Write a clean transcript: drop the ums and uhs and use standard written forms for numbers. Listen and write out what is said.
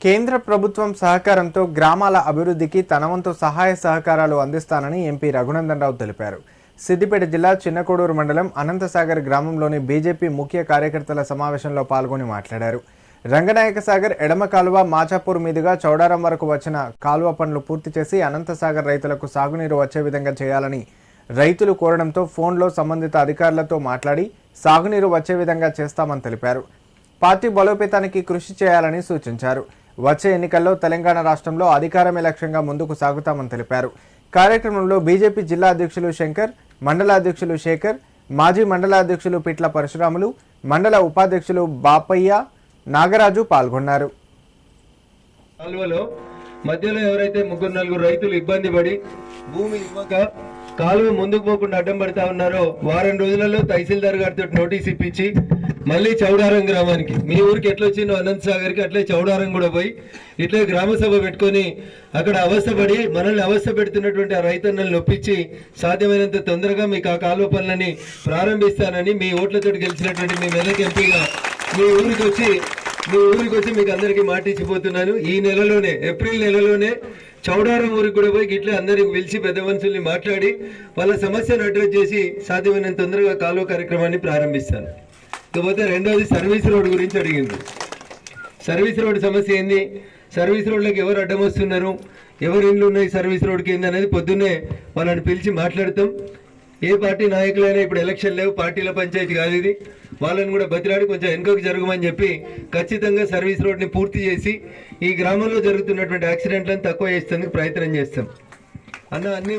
కేంద్ర ప్రభుత్వం సహకారంతో గ్రామాల అభివృద్ధికి తన వంతు సహాయ సహకారాలు అందిస్తానని ఎంపీ రఘునందన్ రావు తెలిపారు. సిద్దిపేట జిల్లా చిన్నకోడూరు మండలం అనంతసాగర్ గ్రామంలోని బీజేపీ ముఖ్య కార్యకర్తల సమావేశంలో పాల్గొని మాట్లాడారు. రంగనాయక సాగర్ ఎడమ కాలువ మాచాపూర్ మీదుగా చౌడారం వరకు వచ్చిన కాలువ పనులు పూర్తి చేసి అనంతసాగర్ రైతులకు సాగునీరు వచ్చే విధంగా చేయాలని రైతులు కోరడంతో ఫోన్లో సంబంధిత అధికారులతో మాట్లాడి సాగునీరు వచ్చే విధంగా చేస్తామని తెలిపారు. పార్టీ బలోపేతానికి కృషి చేయాలని సూచించారు. వచ్చే ఎన్నికల్లో తెలంగాణ రాష్ట్రంలో అధికారమే లక్ష్యంగా ముందుకు సాగుతామని తెలిపారు. కార్యక్రమంలో బీజేపీ జిల్లా అధ్యక్షులు శంకర్, మండల అధ్యక్షులు శేఖర్, మాజీ మండల అధ్యక్షులు పిట్ల పరశురాములు, మండల ఉపాధ్యక్షులు బాపయ్య, నాగరాజు పాల్గొన్నారు. మధ్యలో ఎవరైతే 3-4 రైతులు ఇబ్బంది పడి భూమి ఇవ్వక కాలువ ముందుకు పోకుండా అడ్డం పడతా ఉన్నారో వారం రోజులలో తహసీల్దార్ గారితో నోటీస్ ఇప్పించి మళ్ళీ చౌడారం గ్రామానికి మీ ఊరికి ఎట్లా వచ్చిందో అనంతసాగర్కి అట్లే చౌడారం కూడా పోయి ఇట్లే గ్రామ సభ పెట్టుకొని అక్కడ అవస్థపడి మనల్ని అవస్థ పెడుతున్నటువంటి ఆ రైతన్నల్ని నొప్పించి సాధ్యమైనంత తొందరగా మీకు ఆ కాలువ పనులని ప్రారంభిస్తానని మీ ఓట్లతో గెలిచినటువంటి మీ మెదక్ ఎంపీగా మీ ఊరికి వచ్చి మీకు అందరికీ మాట ఇచ్చిపోతున్నాను. ఈ నెలలోనే ఏప్రిల్ నెలలోనే చౌడారం ఊరికి కూడా పోయి ఇట్లా అందరికి పిలిచి పెద్ద మనుషుల్ని మాట్లాడి వాళ్ళ సమస్యను అడ్రస్ చేసి సాధ్యమైనంత తొందరగా కాలువ కార్యక్రమాన్ని ప్రారంభిస్తాను. ఇకపోతే రెండోది సర్వీస్ రోడ్ గురించి అడిగింది. సర్వీస్ రోడ్ సమస్య ఏంది, సర్వీస్ రోడ్లకు ఎవరు అడ్డం వస్తున్నారు, ఎవరు ఇండ్లు ఉన్నాయి సర్వీస్ రోడ్కి ఏంది అనేది పొద్దున్నే వాళ్ళని పిలిచి మాట్లాడతాం. ఏ పార్టీ నాయకులైనా ఇప్పుడు ఎలక్షన్ లేవు, పార్టీల పంచాయతీ కాదు ఇది, వాళ్ళని కూడా బతిలాడి కొంచెం వెనుకకు జరగమని చెప్పి ఖచ్చితంగా సర్వీస్ రోడ్ని పూర్తి చేసి ఈ గ్రామంలో జరుగుతున్నటువంటి యాక్సిడెంట్లను తక్కువ చేసేందుకు ప్రయత్నం చేస్తాం అన్న. అన్ని